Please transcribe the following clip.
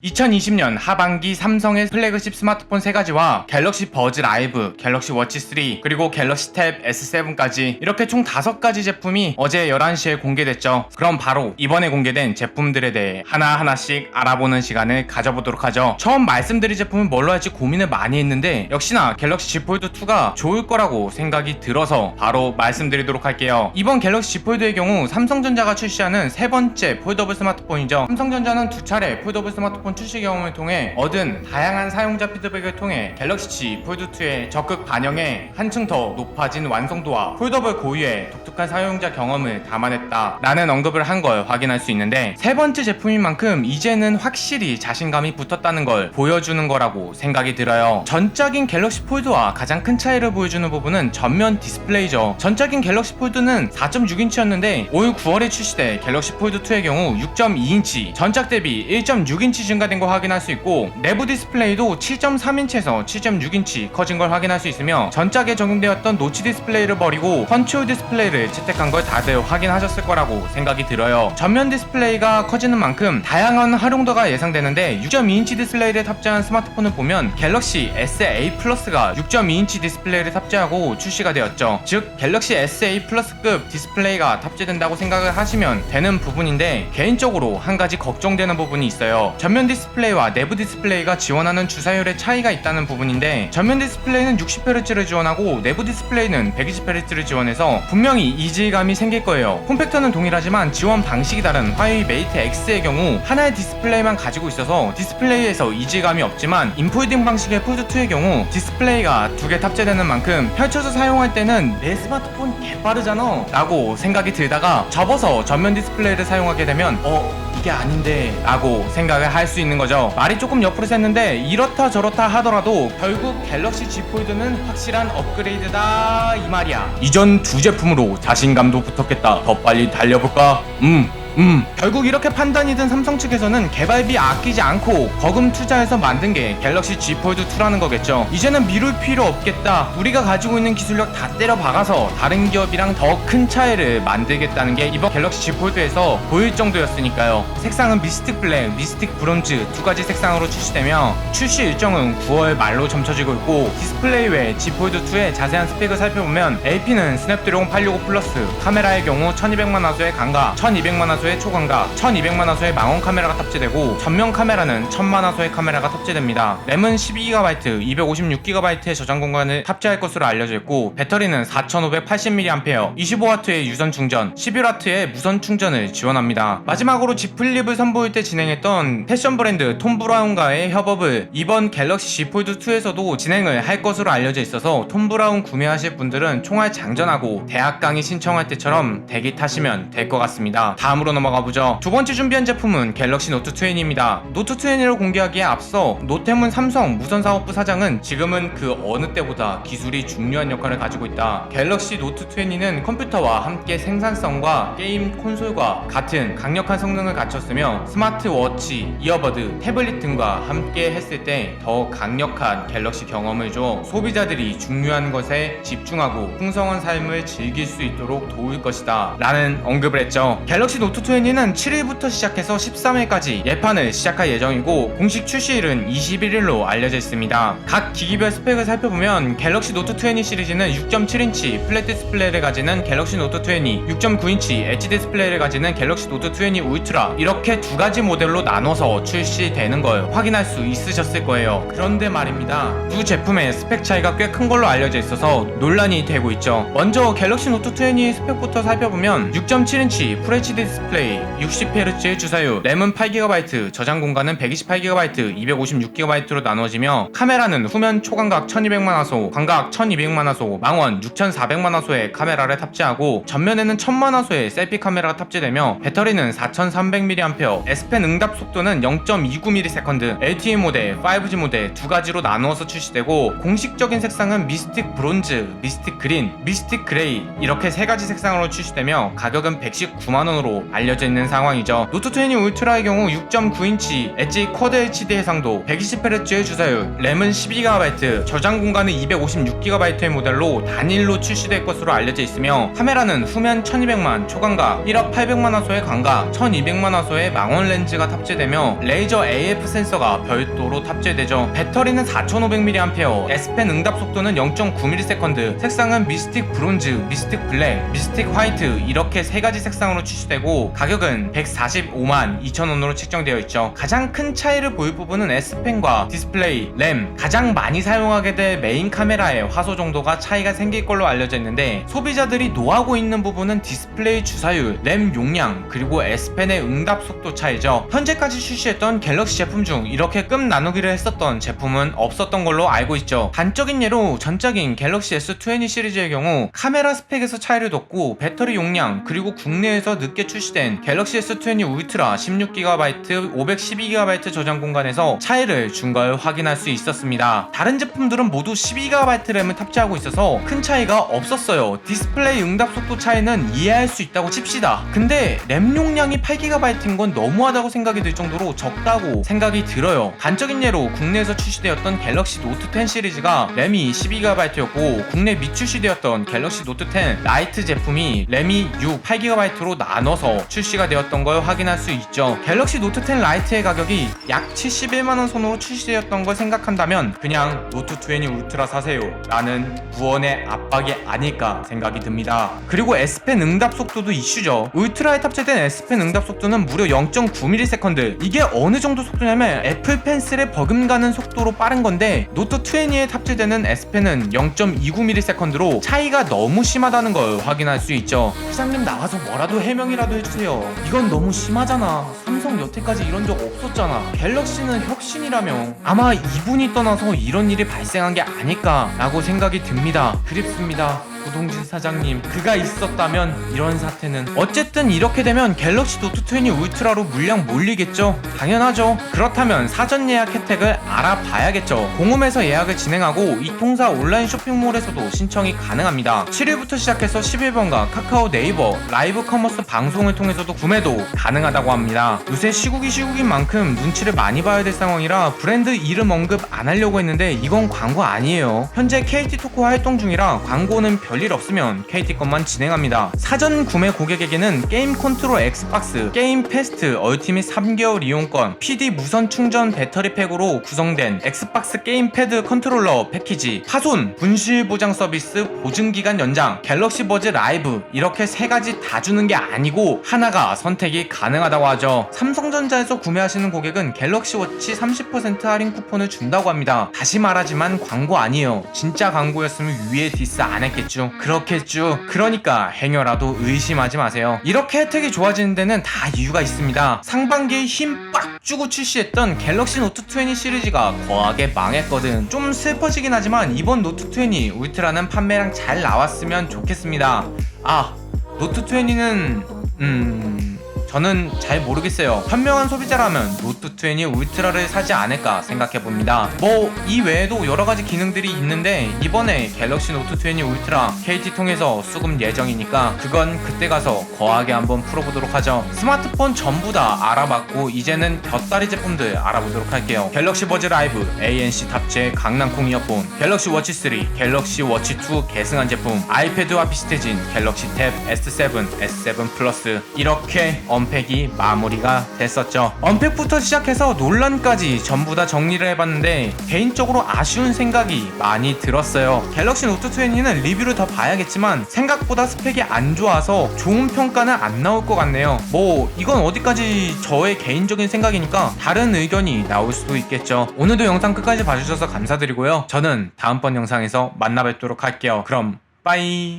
2020년 하반기 삼성의 플래그십 스마트폰 3가지와 갤럭시 버즈 라이브, 갤럭시 워치 3, 그리고 갤럭시 탭 S7까지 이렇게 총 5가지 제품이 어제 11시에 공개됐죠. 그럼 바로 이번에 공개된 제품들에 대해 하나하나씩 알아보는 시간을 가져보도록 하죠. 처음 말씀드릴 제품은 뭘로 할지 고민을 많이 했는데 역시나 갤럭시 Z 폴드2가 좋을 거라고 생각이 들어서 바로 말씀드리도록 할게요. 이번 갤럭시 Z 폴드의 경우 삼성전자가 출시하는 세 번째 폴더블 스마트폰이죠. 삼성전자는 2차례 폴더블 스마트폰 출시 경험을 통해 얻은 다양한 사용자 피드백을 통해 갤럭시 Z 폴드2의 적극 반영에 한층 더 높아진 완성도와 폴더블 고유의 독특한 사용자 경험을 담아냈다 라는 언급을 한 걸 확인할 수 있는데, 세 번째 제품인 만큼 이제는 확실히 자신감이 붙었다는 걸 보여주는 거라고 생각이 들어요. 전작인 갤럭시 폴드와 가장 큰 차이를 보여주는 부분은 전면 디스플레이죠. 전작인 갤럭시 폴드는 4.6인치였는데 올 9월에 출시된 갤럭시 폴드2의 경우 6.2인치, 전작 대비 1.6인치 증가된 걸 확인할 수 있고, 내부 디스플레이도 7.3인치에서 7.6인치 커진 걸 확인할 수 있으며, 전작에 적용되었던 노치 디스플레이를 버리고 컨트롤 디스플레이를 채택한 걸 다들 확인하셨을 거라고 생각이 들어요. 전면 디스플레이가 커지는 만큼 다양한 활용도가 예상되는데, 6.2인치 디스플레이를 탑재한 스마트폰을 보면 갤럭시 SA 플러스가 6.2인치 디스플레이를 탑재하고 출시가 되었죠. 즉 갤럭시 SA 플러스급 디스플레이가 탑재된다고 생각을 하시면 되는 부분인데, 개인적으로 한 가지 걱정되는 부분이 있어요. 전면 디스플레이와 내부 디스플레이가 지원하는 주사율의 차이가 있다는 부분인데, 전면 디스플레이는 60Hz를 지원하고 내부 디스플레이는 120Hz를 지원해서 분명히 이질감이 생길 거예요. 폼팩터는 동일하지만 지원 방식이 다른 화웨이 메이트 X의 경우 하나의 디스플레이만 가지고 있어서 디스플레이에서 이질감이 없지만, 인폴딩 방식의 폴드2의 경우 디스플레이가 2개 탑재되는 만큼 펼쳐서 사용할 때는 내 스마트폰 개빠르잖아 라고 생각이 들다가 접어서 전면 디스플레이를 사용하게 되면 이게 아닌데 라고 생각을 할 수 있는 거죠. 말이 조금 옆으로 샜는데, 이렇다 저렇다 하더라도 결국 갤럭시 Z 폴드는 확실한 업그레이드다 이 말이야. 이전 두 제품으로 자신감도 붙었겠다. 더 빨리 달려볼까? 결국 이렇게 판단이 든 삼성 측에서는 개발비 아끼지 않고 거금 투자해서 만든 게 갤럭시 Z 폴드2라는 거겠죠. 이제는 미룰 필요 없겠다, 우리가 가지고 있는 기술력 다 때려 박아서 다른 기업이랑 더 큰 차이를 만들겠다는 게 이번 갤럭시 Z 폴드에서 보일 정도였으니까요. 색상은 미스틱 블랙, 미스틱 브론즈 두 가지 색상으로 출시되며, 출시 일정은 9월 말로 점쳐지고 있고, 디스플레이 외 Z 폴드2의 자세한 스펙을 살펴보면 LP는 스냅드래곤 865 플러스, 카메라의 경우 1200만 화소의 광각, 1200만 화소의 초광각, 1200만 화소의 망원 카메라가 탑재되고, 전면 카메라는 1000만 화소의 카메라가 탑재됩니다. 램은 12GB, 256GB의 저장 공간을 탑재할 것으로 알려져 있고, 배터리는 4580mAh, 25W의 유선 충전, 11W의 무선 충전을 지원합니다. 마지막으로 Z 플립을 선보일 때 진행했던 패션 브랜드 톰 브라운과의 협업을 이번 갤럭시 Z 폴드2에서도 진행을 할 것으로 알려져 있어서, 톰 브라운 구매하실 분들은 총알 장전하고 대학 강의 신청할 때처럼 대기 타시면 될 것 같습니다. 다음으로 넘어가보죠. 두 번째 준비한 제품은 갤럭시 노트 20입니다. 노트 20를 공개하기에 앞서 노태문 삼성 무선사업부 사장은 지금은 그 어느 때보다 기술이 중요한 역할을 가지고 있다, 갤럭시 노트 20는 컴퓨터와 함께 생산성과 게임 콘솔과 같은 강력한 성능을 갖췄으며, 스마트워치, 이어버드, 태블릿 등과 함께 했을 때 더 강력한 갤럭시 경험을 줘 소비자들이 중요한 것에 집중하고 풍성한 삶을 즐길 수 있도록 도울 것이다 라는 언급을 했죠. 갤럭시 노트 20는 7일부터 시작해서 13일까지 예판을 시작할 예정이고, 공식 출시일은 21일로 알려져 있습니다. 각 기기별 스펙을 살펴보면 갤럭시 노트 20 시리즈는 6.7인치 플랫 디스플레이를 가지는 갤럭시 노트 20, 6.9인치 엣지 디스플레이를 가지는 갤럭시 노트 20 울트라, 이렇게 두 가지 모델로 나눠서 출시되는 걸 확인할 수 있으셨을 거예요. 그런데 말입니다, 두 제품의 스펙 차이가 꽤 큰 걸로 알려져 있어서 논란이 되고 있죠. 먼저 갤럭시 노트 20의 스펙부터 살펴보면 6.7인치 FHD 디스플레이, 60Hz의 주사율, 램은 8GB, 저장 공간은 128GB, 256GB로 나눠지며, 카메라는 후면 초광각 1200만 화소, 광각 1200만 화소, 망원 6400만 화소의 카메라를 탑재하고, 전면에는 1000만 화소의 셀피 카메라가 탑재되며, 배터리는 4300mAh, S펜 응답 속도는 0.29ms, LTE 모델, 5G 모델 두 가지로 나누어서 출시되고, 공식적인 색상은 미스틱 브론즈, 미스틱 그린, 미스틱 그레이 이렇게 세 가지 색상으로 출시되며, 가격은 119만원으로 알려져 있는 상황이죠. 노트 20 울트라의 경우 6.9인치 엣지 쿼드 HD 해상도, 120Hz의 주사율, 램은 12GB, 저장 공간은 256GB의 모델로 단일로 출시될 것으로 알려져 있으며, 카메라는 후면 1200만 초광각, 1억 800만화소의 광각, 1200만화소의 망원 렌즈가 탑재되며 레이저 AF 센서가 별도로 탑재되죠. 배터리는 4500mAh, S펜 응답 속도는 0.9ms, 색상은 미스틱 브론즈, 미스틱 블랙, 미스틱 화이트 이렇게 세 가지 색상으로 출시되고, 가격은 145만 2천원으로 책정되어 있죠. 가장 큰 차이를 보일 부분은 S펜과 디스플레이, 램, 가장 많이 사용하게 될 메인 카메라의 화소 정도가 차이가 생길 걸로 알려져 있는데, 소비자들이 노하고 있는 부분은 디스플레이 주사율, 램 용량, 그리고 S펜의 응답 속도 차이죠. 현재까지 출시했던 갤럭시 제품 중 이렇게 급 나누기를 했었던 제품은 없었던 걸로 알고 있죠. 단적인 예로 전작인 갤럭시 S20 시리즈의 경우 카메라 스펙에서 차이를 뒀고, 배터리 용량, 그리고 국내에서 늦게 출시된 갤럭시 S20 울트라 16GB, 512GB 저장 공간에서 차이를 준 걸 확인할 수 있었습니다. 다른 제품들은 모두 12GB 램을 탑재하고 있어서 큰 차이가 없었어요. 디스플레이 응답 속도 차이는 이해할 수 있다고 칩시다. 근데 램 용량이 8GB인 건 너무하다고 생각이 들 정도로 적다고 생각이 들어요. 단적인 예로 국내에서 출시되었던 갤럭시 노트 10 시리즈가 램이 12GB였고, 국내 미출시되었던 갤럭시 노트 10 라이트 제품이 램이 8GB로 나눠서 출시가 되었던 걸 확인할 수 있죠. 갤럭시 노트 10 라이트의 가격이 약 71만원 선으로 출시되었던 걸 생각한다면 그냥 노트 20 울트라 사세요 라는 구원의 압박이 아닐까 생각이 듭니다. 그리고 S펜 응답 속도도 이슈죠. 울트라에 탑재된 S펜 응답 속도는 무려 0.9ms. 이게 어느 정도 속도냐면 애플 펜슬에 버금가는 속도로 빠른 건데, 노트 20에 탑재되는 S펜은 0.29ms.로 차이가 너무 심하다는 걸 확인할 수 있죠. 시장님 나와서 뭐라도 해명이라도 해주세요. 이건 너무 심하잖아. 삼성 여태까지 이런 적 없었잖아. 갤럭시는 혁신이라며. 아마 이분이 떠나서 이런 일이 발생한 게 아닐까 라고 생각이 듭니다. 그립습니다. 고동진 사장님, 그가 있었다면 이런 사태는. 어쨌든 이렇게 되면 갤럭시 노트 20 울트라로 물량 몰리겠죠. 당연하죠. 그렇다면 사전 예약 혜택을 알아봐야겠죠. 공홈에서 예약을 진행하고 이통사 온라인 쇼핑몰에서도 신청이 가능합니다. 7일부터 시작해서 11번가 카카오, 네이버, 라이브 커머스 방송을 통해서도 구매도 가능하다고 합니다. 요새 시국인 만큼 눈치를 많이 봐야 될 상황이라 브랜드 이름 언급 안 하려고 했는데 이건 광고 아니에요. 현재 KT토크 활동 중이라 광고는 별일 없으면 KT 것만 진행합니다. 사전 구매 고객에게는 게임 컨트롤 엑스박스, 게임 패스트 얼티밋 3개월 이용권, PD 무선 충전 배터리 팩으로 구성된 엑스박스 게임 패드 컨트롤러 패키지, 파손, 분실 보장 서비스, 보증기간 연장, 갤럭시 버즈 라이브, 이렇게 세 가지 다 주는 게 아니고 하나가 선택이 가능하다고 하죠. 삼성전자에서 구매하시는 고객은 갤럭시 워치 30% 할인 쿠폰을 준다고 합니다. 다시 말하지만 광고 아니에요. 진짜 광고였으면 위에 디스 안 했겠죠. 그렇겠죠. 그러니까 행여라도 의심하지 마세요. 이렇게 혜택이 좋아지는 데는 다 이유가 있습니다. 상반기에 힘 빡 주고 출시했던 갤럭시 노트 20 시리즈가 거하게 망했거든. 좀 슬퍼지긴 하지만 이번 노트 20 울트라는 판매량 잘 나왔으면 좋겠습니다. 아, 노트 20는 저는 잘 모르겠어요. 현명한 소비자라면 노트 20 울트라를 사지 않을까 생각해봅니다. 뭐 이 외에도 여러가지 기능들이 있는데 이번에 갤럭시 노트 20 울트라 KT 통해서 수급 예정이니까 그건 그때 가서 거하게 한번 풀어보도록 하죠. 스마트폰 전부 다 알아봤고 이제는 곁다리 제품들 알아보도록 할게요. 갤럭시 버즈 라이브 ANC 탑재 강낭콩 이어폰, 갤럭시 워치 3, 갤럭시 워치 2 계승한 제품, 아이패드와 비슷해진 갤럭시 탭 S7, S7 플러스, 이렇게 언팩이 마무리가 됐었죠. 언팩부터 시작해서 논란까지 전부 다 정리를 해봤는데 개인적으로 아쉬운 생각이 많이 들었어요. 갤럭시 노트 20는 리뷰를 더 봐야겠지만 생각보다 스펙이 안 좋아서 좋은 평가는 안 나올 것 같네요. 뭐 이건 어디까지 저의 개인적인 생각이니까 다른 의견이 나올 수도 있겠죠. 오늘도 영상 끝까지 봐주셔서 감사드리고요. 저는 다음번 영상에서 만나 뵙도록 할게요. 그럼 빠이.